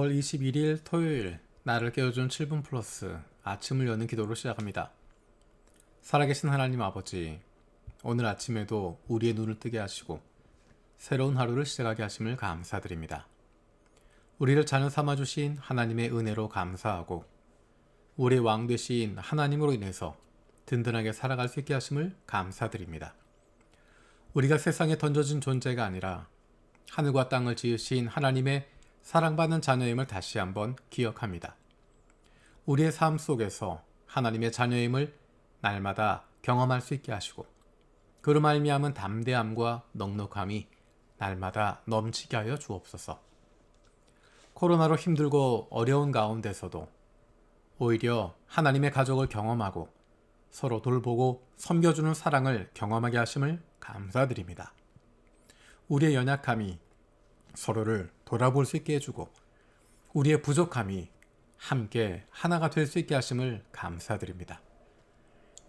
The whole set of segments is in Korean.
5월 21일 토요일 나를 깨워준 7분 플러스 아침을 여는 기도로 시작합니다. 살아계신 하나님 아버지, 오늘 아침에도 우리의 눈을 뜨게 하시고 새로운 하루를 시작하게 하심을 감사드립니다. 우리를 자녀 삼아주신 하나님의 은혜로 감사하고 우리의 왕 되신 하나님으로 인해서 든든하게 살아갈 수 있게 하심을 감사드립니다. 우리가 세상에 던져진 존재가 아니라 하늘과 땅을 지으신 하나님의 사랑받는 자녀임을 다시 한번 기억합니다. 우리의 삶 속에서 하나님의 자녀임을 날마다 경험할 수 있게 하시고 그로 말미암은 담대함과 넉넉함이 날마다 넘치게 하여 주옵소서. 코로나로 힘들고 어려운 가운데서도 오히려 하나님의 가족을 경험하고 서로 돌보고 섬겨주는 사랑을 경험하게 하심을 감사드립니다. 우리의 연약함이 서로를 돌아볼 수 있게 해주고 우리의 부족함이 함께 하나가 될 수 있게 하심을 감사드립니다.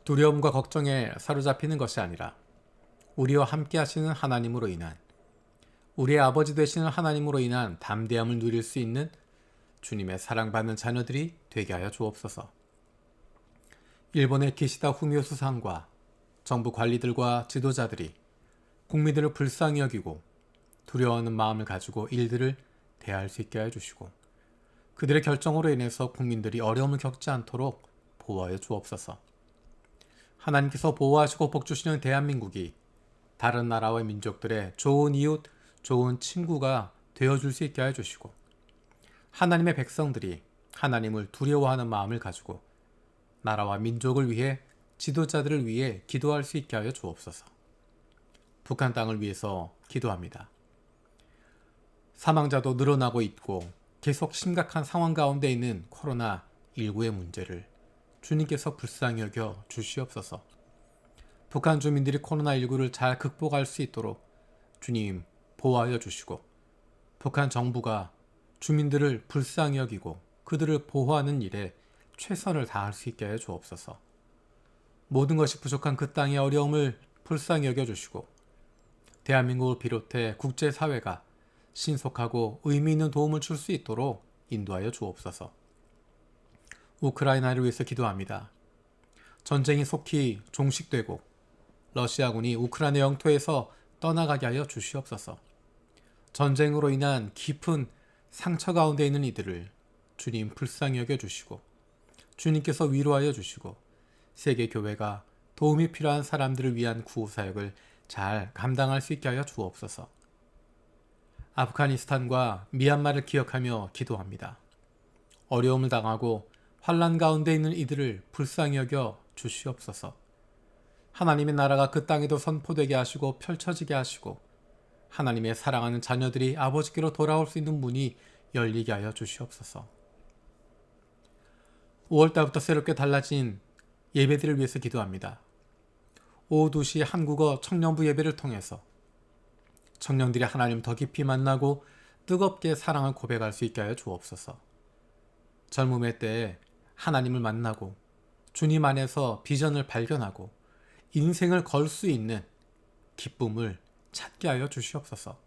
두려움과 걱정에 사로잡히는 것이 아니라 우리와 함께 하시는 하나님으로 인한 우리의 아버지 되시는 하나님으로 인한 담대함을 누릴 수 있는 주님의 사랑받는 자녀들이 되게 하여 주옵소서. 일본의 기시다 후미오 수상과 정부 관리들과 지도자들이 국민들을 불쌍히 여기고 두려워하는 마음을 가지고 일들을 대할 수 있게 해주시고 그들의 결정으로 인해서 국민들이 어려움을 겪지 않도록 보호하여 주옵소서. 하나님께서 보호하시고 복주시는 대한민국이 다른 나라와 민족들의 좋은 이웃, 좋은 친구가 되어줄 수 있게 해주시고 하나님의 백성들이 하나님을 두려워하는 마음을 가지고 나라와 민족을 위해 지도자들을 위해 기도할 수 있게 하여 주옵소서. 북한 땅을 위해서 기도합니다. 사망자도 늘어나고 있고 계속 심각한 상황 가운데 있는 코로나19의 문제를 주님께서 불쌍히 여겨 주시옵소서. 북한 주민들이 코로나19를 잘 극복할 수 있도록 주님 보호하여 주시고 북한 정부가 주민들을 불쌍히 여기고 그들을 보호하는 일에 최선을 다할 수 있게 해 주옵소서. 모든 것이 부족한 그 땅의 어려움을 불쌍히 여겨 주시고 대한민국을 비롯해 국제사회가 신속하고 의미 있는 도움을 줄 수 있도록 인도하여 주옵소서. 우크라이나를 위해서 기도합니다. 전쟁이 속히 종식되고 러시아군이 우크라이나 영토에서 떠나가게 하여 주시옵소서. 전쟁으로 인한 깊은 상처 가운데 있는 이들을 주님 불쌍히 여겨주시고 주님께서 위로하여 주시고 세계 교회가 도움이 필요한 사람들을 위한 구호사역을 잘 감당할 수 있게 하여 주옵소서. 아프가니스탄과 미얀마를 기억하며 기도합니다. 어려움을 당하고 환난 가운데 있는 이들을 불쌍히 여겨 주시옵소서. 하나님의 나라가 그 땅에도 선포되게 하시고 펼쳐지게 하시고 하나님의 사랑하는 자녀들이 아버지께로 돌아올 수 있는 문이 열리게 하여 주시옵소서. 5월달부터 새롭게 달라진 예배들을 위해서 기도합니다. 오후 2시 한국어 청년부 예배를 통해서 청년들이 하나님 더 깊이 만나고 뜨겁게 사랑을 고백할 수 있게 하여 주옵소서. 젊음의 때에 하나님을 만나고 주님 안에서 비전을 발견하고 인생을 걸 수 있는 기쁨을 찾게 하여 주시옵소서.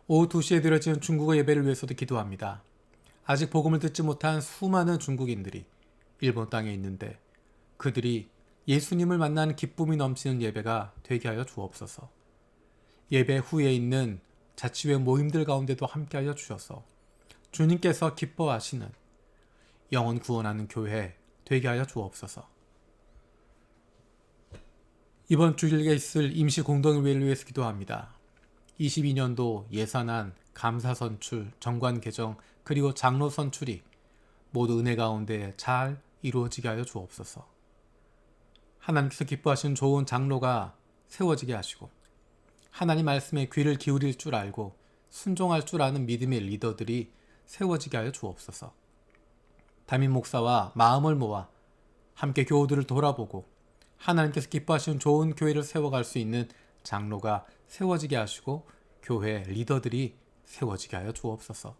오후 2시에 드려지는 중국어 예배를 위해서도 기도합니다. 아직 복음을 듣지 못한 수많은 중국인들이 일본 땅에 있는데 그들이 예수님을 만나는 기쁨이 넘치는 예배가 되게 하여 주옵소서. 예배 후에 있는 자치회 모임들 가운데도 함께하여 주셔서 주님께서 기뻐하시는 영혼 구원하는 교회 되게 하여 주옵소서. 이번 주일에 있을 임시 공동회의를 위해서 기도합니다. 22년도 예산안, 감사 선출, 정관 개정, 그리고 장로 선출이 모두 은혜 가운데 잘 이루어지게 하여 주옵소서. 하나님께서 기뻐하시는 좋은 장로가 세워지게 하시고 하나님 말씀에 귀를 기울일 줄 알고 순종할 줄 아는 믿음의 리더들이 세워지게 하여 주옵소서. 담임 목사와 마음을 모아 함께 교우들을 돌아보고 하나님께서 기뻐하시는 좋은 교회를 세워갈 수 있는 장로가 세워지게 하시고 교회 리더들이 세워지게 하여 주옵소서.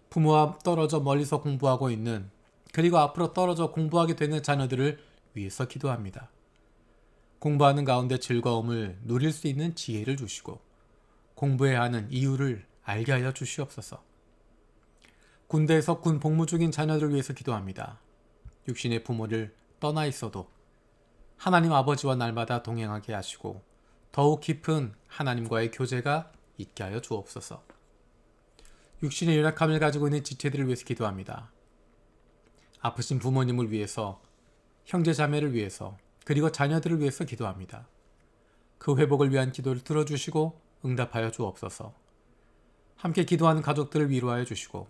부모와 떨어져 멀리서 공부하고 있는 그리고 앞으로 떨어져 공부하게 되는 자녀들을 위해서 기도합니다. 공부하는 가운데 즐거움을 누릴 수 있는 지혜를 주시고 공부해야 하는 이유를 알게 하여 주시옵소서. 군대에서 군 복무 중인 자녀들을 위해서 기도합니다. 육신의 부모를 떠나 있어도 하나님 아버지와 날마다 동행하게 하시고 더욱 깊은 하나님과의 교제가 있게 하여 주옵소서. 육신의 연약함을 가지고 있는 지체들을 위해서 기도합니다. 아프신 부모님을 위해서, 형제 자매를 위해서, 그리고 자녀들을 위해서 기도합니다. 그 회복을 위한 기도를 들어주시고 응답하여 주옵소서. 함께 기도하는 가족들을 위로하여 주시고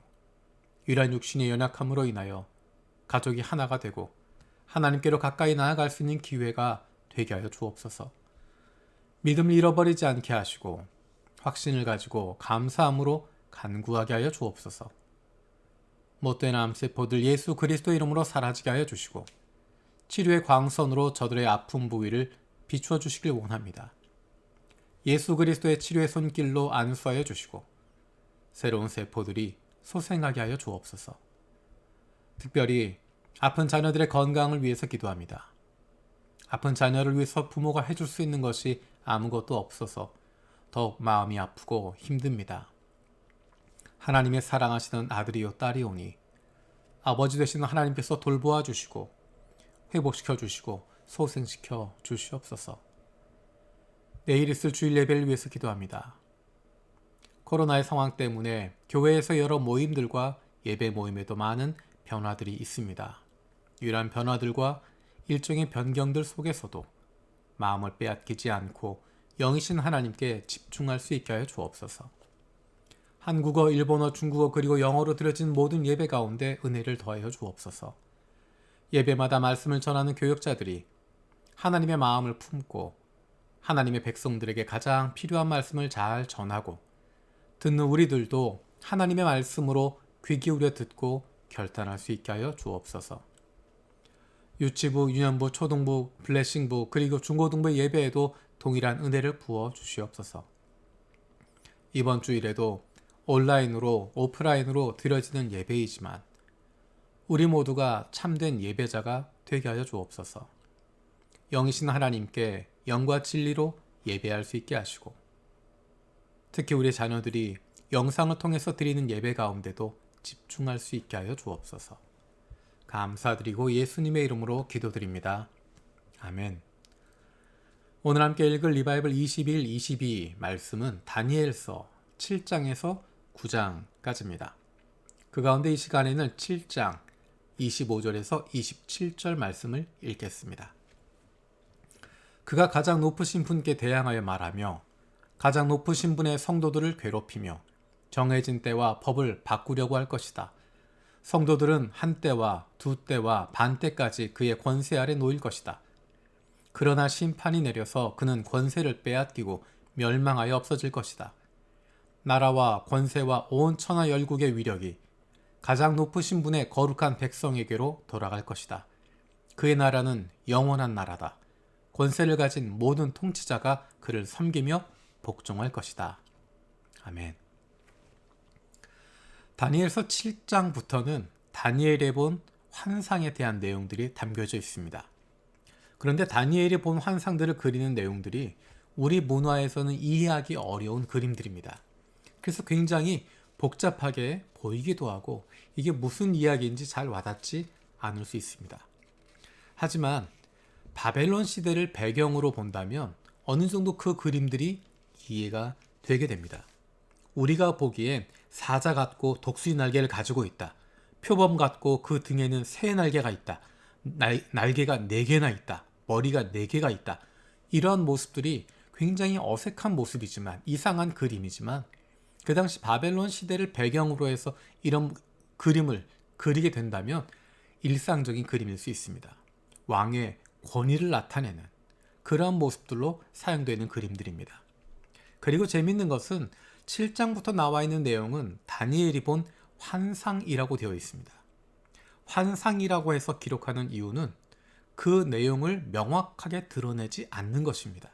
유일한 육신의 연약함으로 인하여 가족이 하나가 되고 하나님께로 가까이 나아갈 수 있는 기회가 되게 하여 주옵소서. 믿음을 잃어버리지 않게 하시고 확신을 가지고 감사함으로 간구하게 하여 주옵소서. 못된 암세포들 예수 그리스도 이름으로 사라지게 하여 주시고 치료의 광선으로 저들의 아픈 부위를 비추어 주시길 원합니다. 예수 그리스도의 치료의 손길로 안수하여 주시고 새로운 세포들이 소생하게 하여 주옵소서. 특별히 아픈 자녀들의 건강을 위해서 기도합니다. 아픈 자녀를 위해서 부모가 해줄 수 있는 것이 아무것도 없어서 더욱 마음이 아프고 힘듭니다. 하나님의 사랑하시는 아들이요 딸이오니 아버지 되시는 하나님께서 돌보아 주시고 회복시켜 주시고 소생시켜 주시옵소서. 내일 있을 주일 예배를 위해서 기도합니다. 코로나의 상황 때문에 교회에서 여러 모임들과 예배 모임에도 많은 변화들이 있습니다. 이러한 변화들과 일종의 변경들 속에서도 마음을 빼앗기지 않고 영이신 하나님께 집중할 수 있게 하여 주옵소서. 한국어, 일본어, 중국어 그리고 영어로 드려진 모든 예배 가운데 은혜를 더하여 주옵소서. 예배마다 말씀을 전하는 교역자들이 하나님의 마음을 품고 하나님의 백성들에게 가장 필요한 말씀을 잘 전하고 듣는 우리들도 하나님의 말씀으로 귀 기울여 듣고 결단할 수 있게 하여 주옵소서. 유치부, 유년부, 초등부, 블레싱부 그리고 중고등부 예배에도 동일한 은혜를 부어 주시옵소서. 이번 주일에도 온라인으로 오프라인으로 드려지는 예배이지만 우리 모두가 참된 예배자가 되게 하여 주옵소서. 영이신 하나님께 영과 진리로 예배할 수 있게 하시고 특히 우리 자녀들이 영상을 통해서 드리는 예배 가운데도 집중할 수 있게 하여 주옵소서. 감사드리고 예수님의 이름으로 기도드립니다. 아멘. 오늘 함께 읽을 리바이블 21, 22 말씀은 다니엘서 7장에서 9장까지입니다. 그 가운데 이 시간에는 7장 25절에서 27절 말씀을 읽겠습니다. 그가 가장 높으신 분께 대항하여 말하며 가장 높으신 분의 성도들을 괴롭히며 정해진 때와 법을 바꾸려고 할 것이다. 성도들은 한 때와 두 때와 반 때까지 그의 권세 아래 놓일 것이다. 그러나 심판이 내려서 그는 권세를 빼앗기고 멸망하여 없어질 것이다. 나라와 권세와 온 천하 열국의 위력이 가장 높으신 분의 거룩한 백성에게로 돌아갈 것이다. 그의 나라는 영원한 나라다. 권세를 가진 모든 통치자가 그를 섬기며 복종할 것이다. 아멘. 다니엘서 7장부터는 다니엘이 본 환상에 대한 내용들이 담겨져 있습니다. 그런데 다니엘이 본 환상들을 그리는 내용들이 우리 문화에서는 이해하기 어려운 그림들입니다. 그래서 굉장히 복잡하게 보이기도 하고 이게 무슨 이야기인지 잘 와닿지 않을 수 있습니다. 하지만 바벨론 시대를 배경으로 본다면 어느 정도 그 그림들이 이해가 되게 됩니다. 우리가 보기엔 사자 같고 독수리 날개를 가지고 있다. 표범 같고 그 등에는 새 날개가 있다. 날개가 4개나 있다. 머리가 4개가 있다. 이러한 모습들이 굉장히 어색한 모습이지만 이상한 그림이지만 그 당시 바벨론 시대를 배경으로 해서 이런 그림을 그리게 된다면 일상적인 그림일 수 있습니다. 왕의 권위를 나타내는 그러한 모습들로 사용되는 그림들입니다. 그리고 재밌는 것은 7장부터 나와 있는 내용은 다니엘이 본 환상이라고 되어 있습니다. 환상이라고 해서 기록하는 이유는 그 내용을 명확하게 드러내지 않는 것입니다.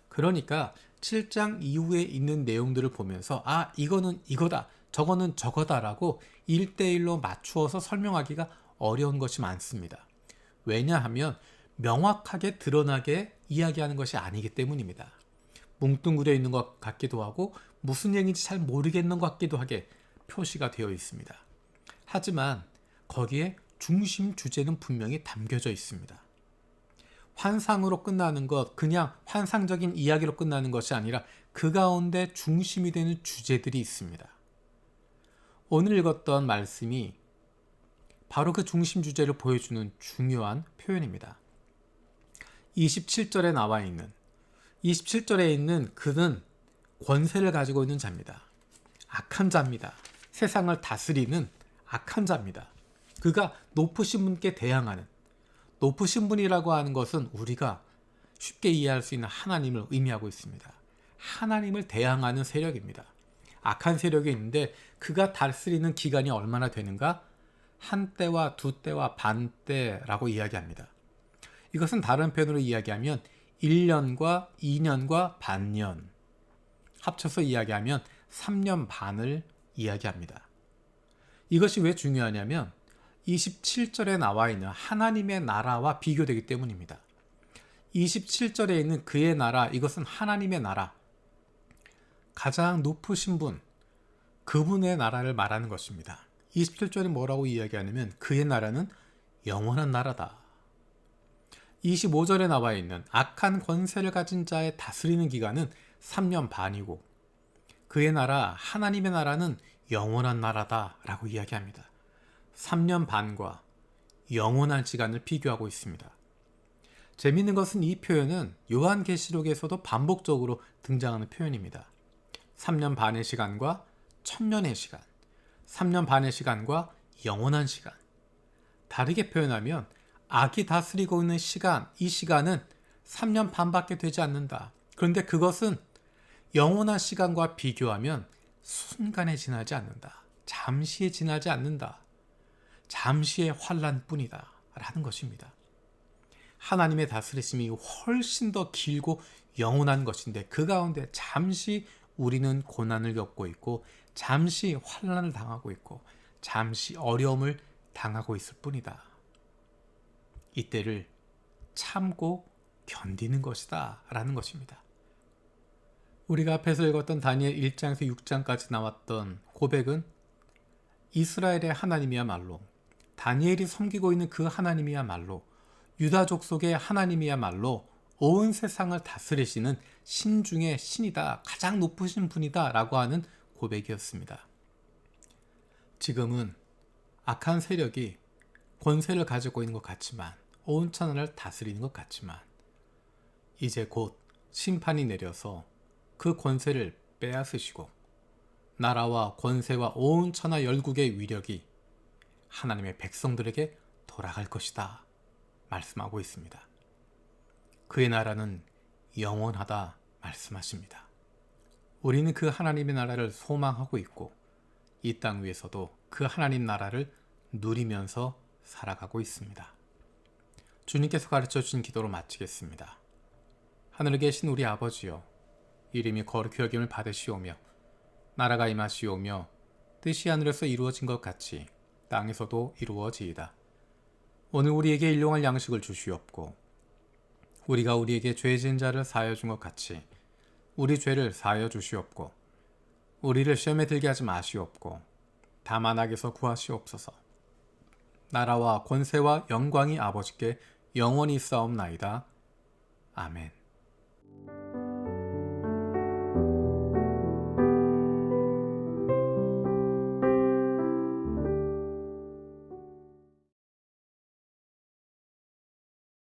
그러니까 7장 이후에 있는 내용들을 보면서 이거는 이거다, 저거는 저거다라고 1대1로 맞추어서 설명하기가 어려운 것이 많습니다. 왜냐하면 명확하게 드러나게 이야기하는 것이 아니기 때문입니다. 뭉뚱그려 있는 것 같기도 하고 무슨 얘기인지 잘 모르겠는 것 같기도 하게 표시가 되어 있습니다. 하지만 거기에 중심 주제는 분명히 담겨져 있습니다. 환상으로 끝나는 것, 그냥 환상적인 이야기로 끝나는 것이 아니라 그 가운데 중심이 되는 주제들이 있습니다. 오늘 읽었던 말씀이 바로 그 중심 주제를 보여주는 중요한 표현입니다. 27절에 나와 있는 27절에 있는 그는 권세를 가지고 있는 자입니다. 악한 자입니다. 세상을 다스리는 악한 자입니다. 그가 높으신 분께 대항하는, 높으신 분이라고 하는 것은 우리가 쉽게 이해할 수 있는 하나님을 의미하고 있습니다. 하나님을 대항하는 세력입니다. 악한 세력이 있는데 그가 다스리는 기간이 얼마나 되는가? 한 때와 두 때와 반 때라고 이야기합니다. 이것은 다른 표현으로 이야기하면 1년과 2년과 반년, 합쳐서 이야기하면 3년 반을 이야기합니다. 이것이 왜 중요하냐면 27절에 나와 있는 하나님의 나라와 비교되기 때문입니다. 27절에 있는 그의 나라, 이것은 하나님의 나라, 가장 높으신 분, 그분의 나라를 말하는 것입니다. 27절에 뭐라고 이야기하냐면 그의 나라는 영원한 나라다. 25절에 나와 있는 악한 권세를 가진 자의 다스리는 기간은 3년 반이고 그의 나라, 하나님의 나라는 영원한 나라다 라고 이야기합니다. 3년 반과 영원한 시간을 비교하고 있습니다. 재미있는 것은 이 표현은 요한계시록에서도 반복적으로 등장하는 표현입니다. 3년 반의 시간과 1000년의 시간, 3년 반의 시간과 영원한 시간. 다르게 표현하면 악이 다스리고 있는 시간, 이 시간은 3년 반밖에 되지 않는다. 그런데 그것은 영원한 시간과 비교하면 순간에 지나지 않는다. 잠시에 지나지 않는다. 잠시의 환란뿐이다 라는 것입니다. 하나님의 다스리심이 훨씬 더 길고 영원한 것인데 그 가운데 잠시 우리는 고난을 겪고 있고 잠시 환난을 당하고 있고 잠시 어려움을 당하고 있을 뿐이다. 이때를 참고 견디는 것이다 라는 것입니다. 우리가 앞에서 읽었던 다니엘 1장에서 6장까지 나왔던 고백은 이스라엘의 하나님이야말로, 다니엘이 섬기고 있는 그 하나님이야말로, 유다족 속의 하나님이야말로 온 세상을 다스리시는 신 중의 신이다, 가장 높으신 분이다 라고 하는 고백이었습니다. 지금은 악한 세력이 권세를 가지고 있는 것 같지만, 온 천하를 다스리는 것 같지만 이제 곧 심판이 내려서 그 권세를 빼앗으시고 나라와 권세와 온 천하 열국의 위력이 하나님의 백성들에게 돌아갈 것이다 말씀하고 있습니다. 그의 나라는 영원하다 말씀하십니다. 우리는 그 하나님의 나라를 소망하고 있고 이 땅 위에서도 그 하나님 나라를 누리면서 살아가고 있습니다. 주님께서 가르쳐 주신 기도로 마치겠습니다. 하늘에 계신 우리 아버지여, 이름이 거룩히 여김을 받으시오며 나라가 임하시오며 뜻이 하늘에서 이루어진 것 같이 땅에서도 이루어지이다. 오늘 우리에게 일용할 양식을 주시옵고 우리가 우리에게 죄 지은 자를 사하여 준 것 같이 우리 죄를 사하여 주시옵고 우리를 시험에 들게 하지 마시옵고 다만 악에서 구하시옵소서. 나라와 권세와 영광이 아버지께 영원히 있사옵나이다. 아멘.